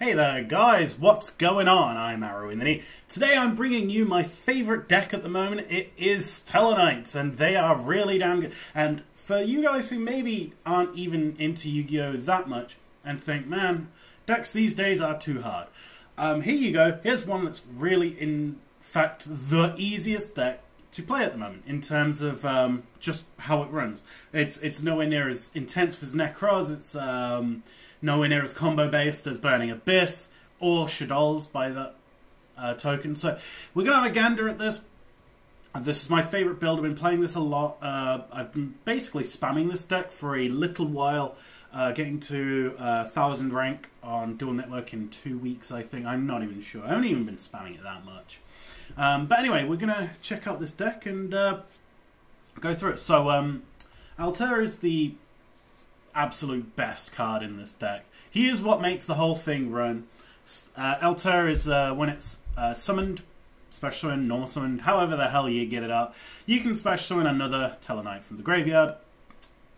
Hey there guys, what's going on? I'm Arrow in the Knee. Today I'm bringing you my favourite deck at the moment. It is Satellarknights, and they are really damn good. And for you guys who maybe aren't even into Yu-Gi-Oh! That much and think, man, decks these days are too hard. Here you go. Here's one that's really, in fact, the easiest deck to play at the moment in terms of just how it runs. It's nowhere near as intense as Necros. It's nowhere near as combo-based as Burning Abyss or Shadol's by the token. So we're going to have a gander at this. This is my favourite build. I've been playing this a lot. I've been basically spamming this deck for a little while, getting to 1000 rank on Dual Network in 2 weeks, I think. I'm not even sure. I haven't even been spamming it that much. But anyway, we're going to check out this deck and go through it. So Altair is the absolute best card in this deck. He is what makes the whole thing run. Altair is when it's summoned, special summon, normal summoned, however the hell you get it out. You can special summon another Satellarknight from the graveyard.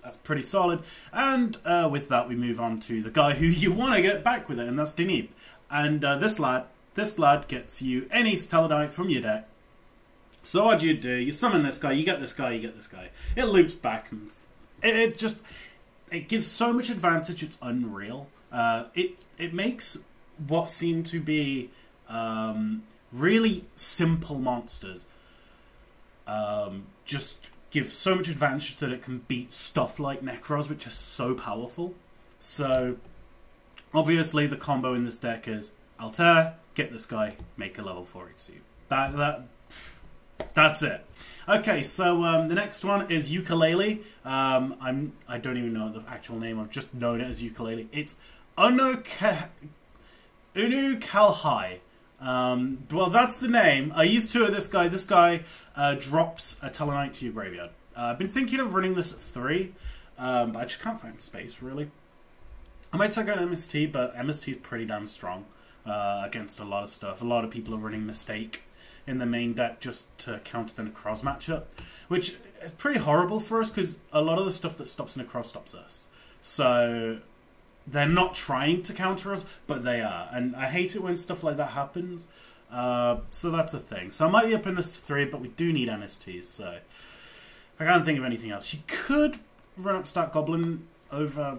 That's pretty solid. And with that we move on to the guy who you want to get back with it, and that's Deneb. And this lad gets you any Satellarknight from your deck. So what do? You summon this guy, you get this guy, you get this guy. It loops back and it gives so much advantage, it's unreal. It makes what seem to be really simple monsters just give so much advantage that it can beat stuff like Necros, which is so powerful. So obviously the combo in this deck is Altair, get this guy, make a level 4 XU. That's it. Okay, so the next one is Ukulele. I don't even know the actual name. I've just known it as Ukulele. It's Unukalhai. Well, that's the name. I used to this guy. This guy drops a Satellarknight to your graveyard. I've been thinking of running this at 3, but I just can't find space, really. I might take out MST, but MST is pretty damn strong against a lot of stuff. A lot of people are running Mistake in the main deck just to counter the Necros matchup, which is pretty horrible for us because a lot of the stuff that stops Necros stops us. So they're not trying to counter us, but they are, and I hate it when stuff like that happens. So that's a thing. So I might be up in this 3, but we do need MSTs, so I can't think of anything else. You could run Upstart Goblin over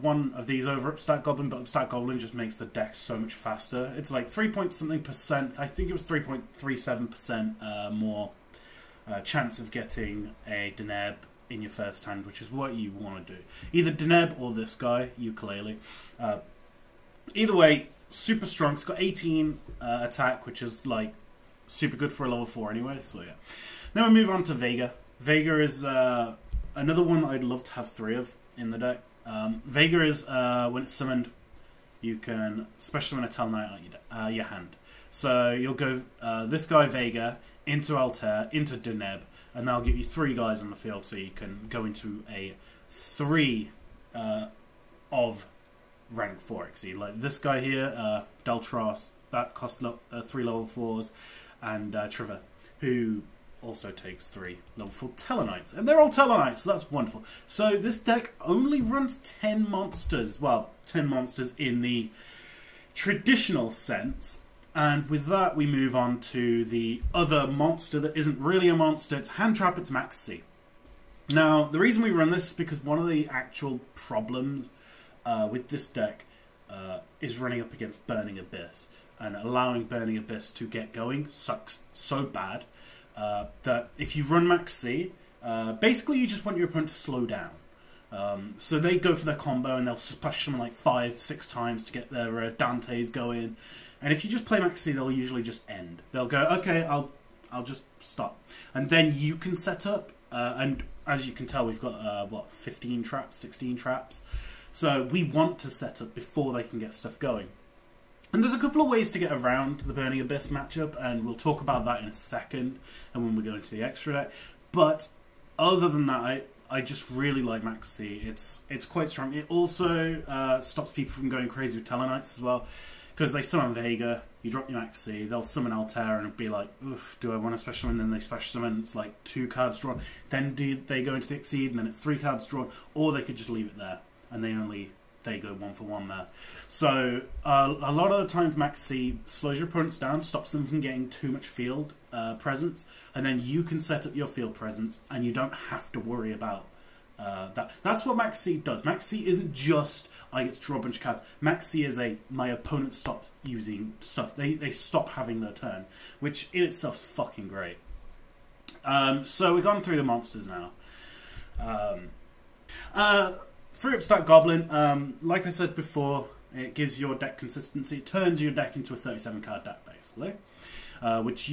one of these over Upstart Goblin, but Upstart Goblin just makes the deck so much faster. It's like 3-point-something%. I think it was 3.37% more chance of getting a Deneb in your first hand, which is what you want to do. Either Deneb or this guy, Ukulele. Either way, super strong. It's got 18 attack, which is like super good for a level 4 anyway. So yeah. Then we move on to Vega. Vega is another one that I'd love to have 3 of in the deck. Vega is when it's summoned, you can special summon a Satellarknight out your hand. So you'll go this guy Vega into Altair into Deneb, and that'll give you 3 guys on the field, so you can go into a 3 of rank 4 XE. Like this guy here, Deltros, that costs 3 level 4s, and Trevor, who also takes 3 level 4 Satellarknights. And they're all Satellarknights, so that's wonderful. So this deck only runs 10 monsters. Well, 10 monsters in the traditional sense. And with that, we move on to the other monster that isn't really a monster. It's Hand Trap, it's Max C. Now, the reason we run this is because one of the actual problems with this deck is running up against Burning Abyss. And allowing Burning Abyss to get going sucks so bad that if you run Max C, basically you just want your opponent to slow down. So they go for their combo and they'll splash them like 5-6 times to get their Dantes going. And if you just play Max C, they'll usually just end. They'll go, okay, I'll just stop. And then you can set up, and as you can tell, we've got, what, 15 traps, 16 traps. So we want to set up before they can get stuff going. And there's a couple of ways to get around the Burning Abyss matchup, and we'll talk about that in a second, and when we go into the extra deck. But other than that, I just really like Max C. It's quite strong. It also stops people from going crazy with Satellarknights as well, because they summon Vega, you drop your Max C, they'll summon Altair and it'll be like, oof, do I want to special summon? And then they special summon, it's like 2 cards drawn. Then they go into the Exceed, and then it's 3 cards drawn, or they could just leave it there, and they only there you go, 1 for 1 there. So a lot of the times Max C slows your opponents down, stops them from getting too much field presence, and then you can set up your field presence, and you don't have to worry about that. That's what Max C does. Max C isn't just I get to draw a bunch of cards. Max C is my opponent stopped using stuff. They stop having their turn, which in itself is fucking great. So we've gone through the monsters now. 3-up stat Goblin, like I said before, it gives your deck consistency. It turns your deck into a 37 card deck, basically. Which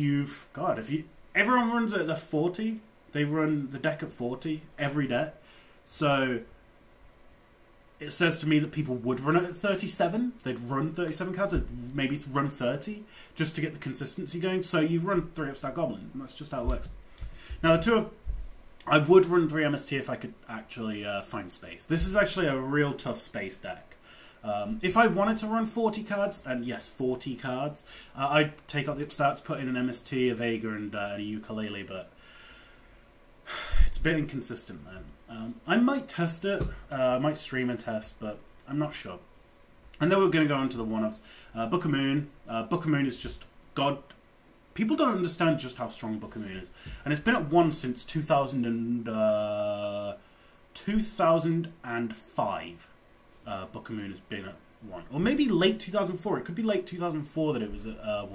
everyone runs it at 40. They run the deck at 40, every deck. So it says to me that people would run it at 37. They'd run 37 cards, maybe run 30, just to get the consistency going. So you run 3-up stat Goblin, and that's just how it works. Now I would run 3 MST if I could actually find space. This is actually a real tough space deck. If I wanted to run 40 cards, and yes, 40 cards, I'd take out the upstats, put in an MST, a Vega, and a ukulele, but it's a bit inconsistent then. I might test it, I might stream and test, but I'm not sure. And then we're going to go on to the one-offs. Book of Moon. Book of Moon is just God. People don't understand just how strong Book of Moon is. And it's been at 1 since 2005. Book of Moon has been at 1. Or maybe late 2004. It could be late 2004 that it was at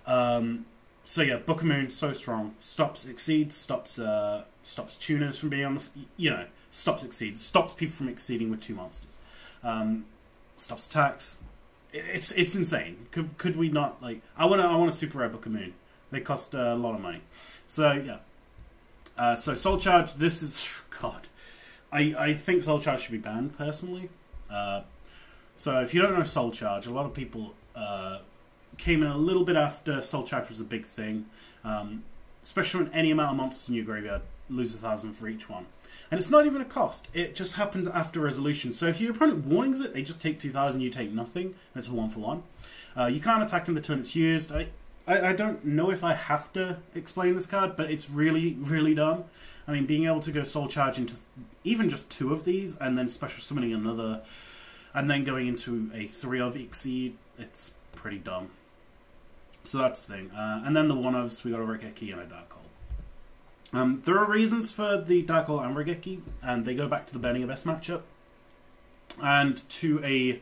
1. So yeah, Book of Moon, so strong. Stops exceeds, stops tuners from being on the... stops exceeds. Stops people from exceeding with 2 monsters. Stops attacks. It's insane. Could we not, like... I want a super rare Book of Moon. They cost a lot of money. So yeah. So Soul Charge, this is... God. I think Soul Charge should be banned, personally. So if you don't know Soul Charge, a lot of people came in a little bit after Soul Charge was a big thing. Especially when any amount of monsters in your graveyard lose 1,000 for each one. And it's not even a cost. It just happens after resolution. So if your opponent warnings it, they just take 2,000, you take nothing. That's a 1 for 1. You can't attack in the turn it's used. I don't know if I have to explain this card, but it's really, really dumb. I mean, being able to go Soul Charge into even just 2 of these, and then special summoning another, and then going into a 3 of Exceed, it's pretty dumb. So that's the thing. And then the one-ofs, we got a Regeki and a Dark Hole. There are reasons for the Dark Hole and Regeki, and they go back to the Burning Abyss matchup, and to a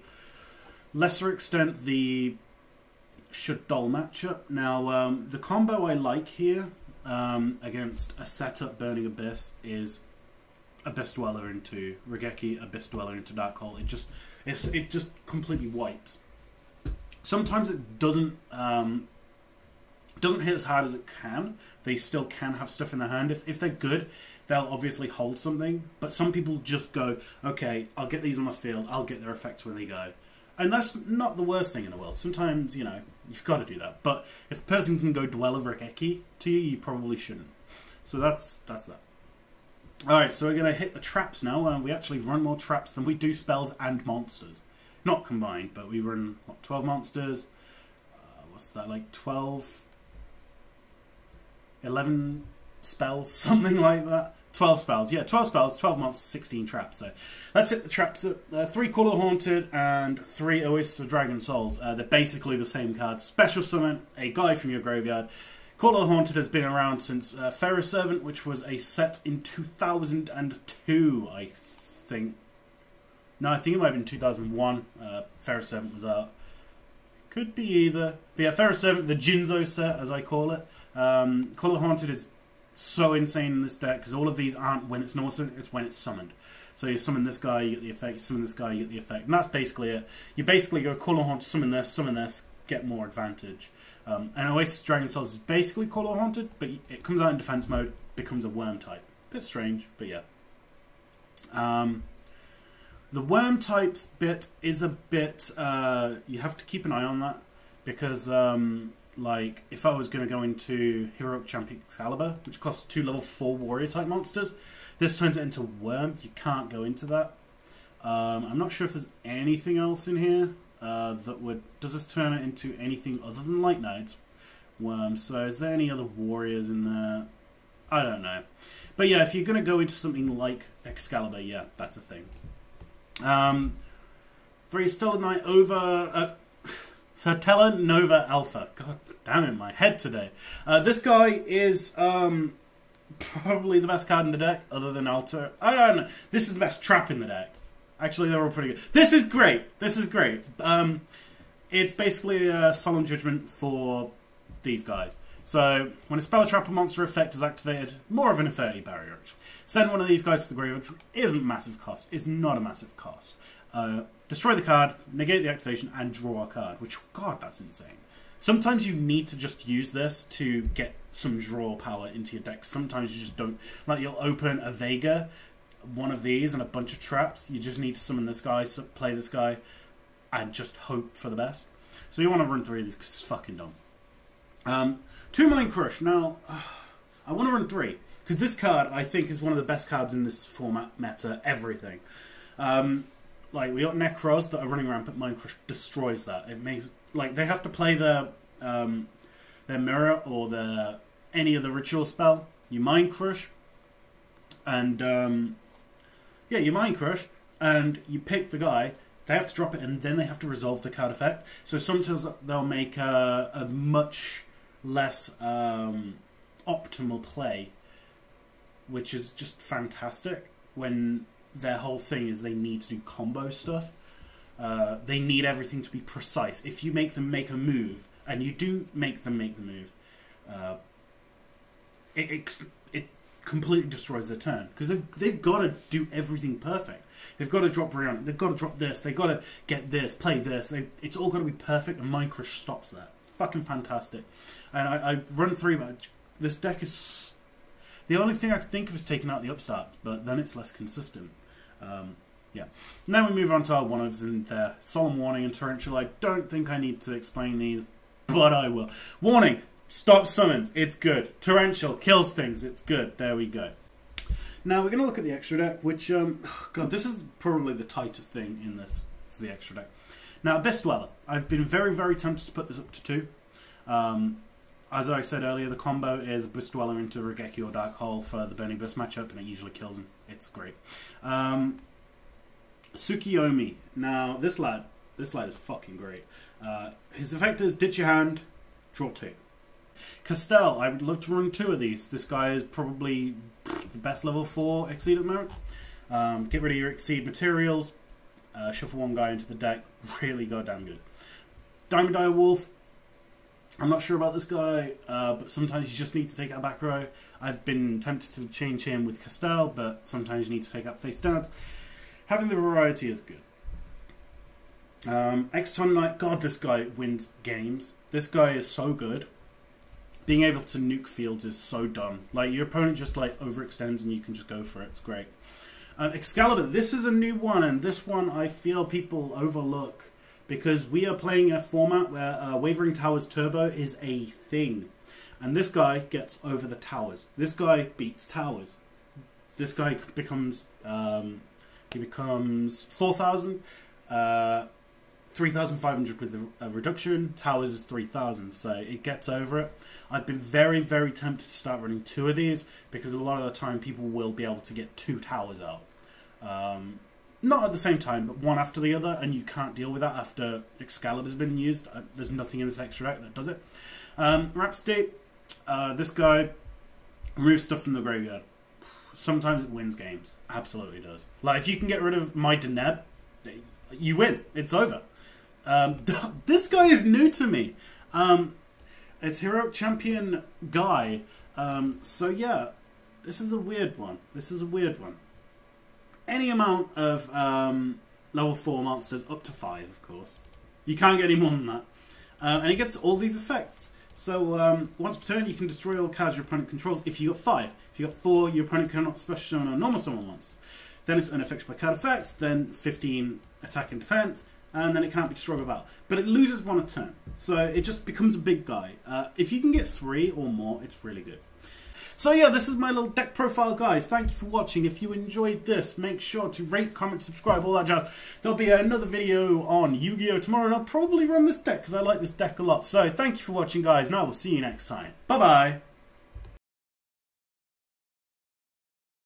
lesser extent the Shadol matchup. Now, the combo I like here against a setup Burning Abyss is Abyss Dweller into Regeki, Abyss Dweller into Dark Hole. It just completely wipes. Sometimes it doesn't hit as hard as it can. They still can have stuff in their hand. If they're good, they'll obviously hold something. But some people just go, okay, I'll get these on the field. I'll get their effects when they go. And that's not the worst thing in the world. Sometimes, you've got to do that. But if a person can go Dweller Regeki to you, you probably shouldn't. So that's that. Alright, so we're going to hit the traps now. We actually run more traps than we do spells and monsters. Not combined, but we run, 12 monsters. What's that, like 12... 11 spells, something like that. 12 spells, yeah, 12 spells, 12 monsters, 16 traps. So let's hit the traps. 3 Call of Haunted and 3 Oasis of Dragon Souls. They're basically the same cards. Special summon a guy from your graveyard. Call of Haunted has been around since Pharaoh Servant, which was a set in 2002, I think. No, I think it might have been 2001. Pharaoh Servant was out. Could be either. But yeah, Pharaoh Servant, the Jinzo set, as I call it. Call of Haunted is so insane in this deck because all of these aren't when it's normal, it's when it's summoned. So you summon this guy, you get the effect, you summon this guy, you get the effect. And that's basically it. You basically go Call of Haunted, summon this, get more advantage. And Oasis Dragon Souls is basically Call of Haunted, but it comes out in defense mode, becomes a worm type. Bit strange, but yeah. The worm type bit is a bit, you have to keep an eye on that because like, if I was going to go into Heroic Champion Excalibur, which costs 2 level 4 warrior type monsters, this turns it into Worm. You can't go into that. I'm not sure if there's anything else in here that would... Does this turn it into anything other than Light Knights? Worm. So is there any other warriors in there? I don't know. But yeah, if you're going to go into something like Excalibur, yeah, that's a thing. 3 Satellarknight over Satellarknight Nova Alpha. God damn it, my head today. This guy is probably the best card in the deck, other than Alter. I don't know. This is the best trap in the deck. Actually, they're all pretty good. This is great. This is great. It's basically a Solemn Judgment for these guys. So, when a spell, a trap, or monster effect is activated, more of an infinity barrier, actually. Send one of these guys to the graveyard, which isn't massive cost. It's not a massive cost. Destroy the card, negate the activation, and draw a card, which, God, that's insane. Sometimes you need to just use this to get some draw power into your deck. Sometimes you just don't. Like, you'll open a Vega, one of these, and a bunch of traps. You just need to summon this guy, play this guy, and just hope for the best. So you want to run 3 of these because it's fucking dumb. 2 Mind Crush. Now, I want to run 3 because this card I think is one of the best cards in this format meta. Everything. Like, we got Necros that are running rampant. Mind Crush destroys that. It makes, like, they have to play their mirror or any of the ritual spell. You Mind Crush, and yeah, you Mind Crush, and you pick the guy. They have to drop it, and then they have to resolve the card effect. So sometimes they'll make a much less optimal play, which is just fantastic when their whole thing is they need to do combo stuff. They need everything to be precise. If you make them make a move, and you do make them make the move, it completely destroys their turn. Because they've got to do everything perfect. They've got to drop Brianna, they've got to drop this, they've got to get this, play this. It's all got to be perfect, and Mind Crush stops that. Fucking fantastic. And I run 3, but this deck is... The only thing I can think of is taking out the upstarts, but then it's less consistent. Yeah. And then we move on to our one-ofs and their Solemn Warning and Torrential. I don't think I need to explain these, but I will. Warning! Stop summons. It's good. Torrential kills things. It's good. There we go. Now we're going to look at the extra deck, which, God, this is probably the tightest thing in this. It's the extra deck. Now, Abyss Dweller. I've been very, very tempted to put this up to 2. As I said earlier, the combo is Abyss Dweller into Regeki or Dark Hole for the Burning Abyss matchup, and it usually kills him. It's great. Tsukiyomi. Now, this lad is fucking great. His effect is Ditch Your Hand, draw 2. Castell, I would love to run 2 of these. This guy is probably the best level 4 Exceed at the moment. Get rid of your Exceed materials, shuffle 1 guy into the deck, really goddamn good. Diamond Eye Wolf, I'm not sure about this guy, but sometimes you just need to take out back row. I've been tempted to change him with Castell, but sometimes you need to take out face downs. Having the variety is good. Exton Knight, God, this guy wins games. This guy is so good. Being able to nuke fields is so dumb. Like, your opponent just, like, overextends and you can just go for it. It's great. Excalibur, this is a new one, and this one I feel people overlook because we are playing a format where Wavering Towers Turbo is a thing. And this guy gets over the towers. This guy beats towers. This guy becomes... he becomes 4,000, 3,500 with a reduction. Towers is 3,000, so it gets over it. I've been very, very tempted to start running 2 of these because a lot of the time people will be able to get 2 towers out. Not at the same time, but one after the other, and you can't deal with that after Excalibur's been used. There's nothing in this extra deck that does it. Rhapsody, this guy removes stuff from the graveyard. Sometimes it wins games. Absolutely does. Like, if you can get rid of my Deneb, you win. It's over. This guy is new to me. It's Heroic Champion Guy. So yeah, this is a weird one. This is a weird one. Any amount of level 4 monsters, up to 5, of course. You can't get any more than that. And it gets all these effects. So once per turn, you can destroy all cards your opponent controls if you got 5. If you got 4, your opponent cannot special summon or normal summon monsters. Then it's unaffected by card effects, then 15 attack and defense, and then it can't be destroyed by battle. But it loses 1 a turn, so it just becomes a big guy. If you can get 3 or more, it's really good. So yeah, this is my little deck profile, guys. Thank you for watching. If you enjoyed this, make sure to rate, comment, subscribe, all that jazz. There'll be another video on Yu-Gi-Oh! Tomorrow, and I'll probably run this deck because I like this deck a lot. So thank you for watching, guys, and I will see you next time. Bye-bye.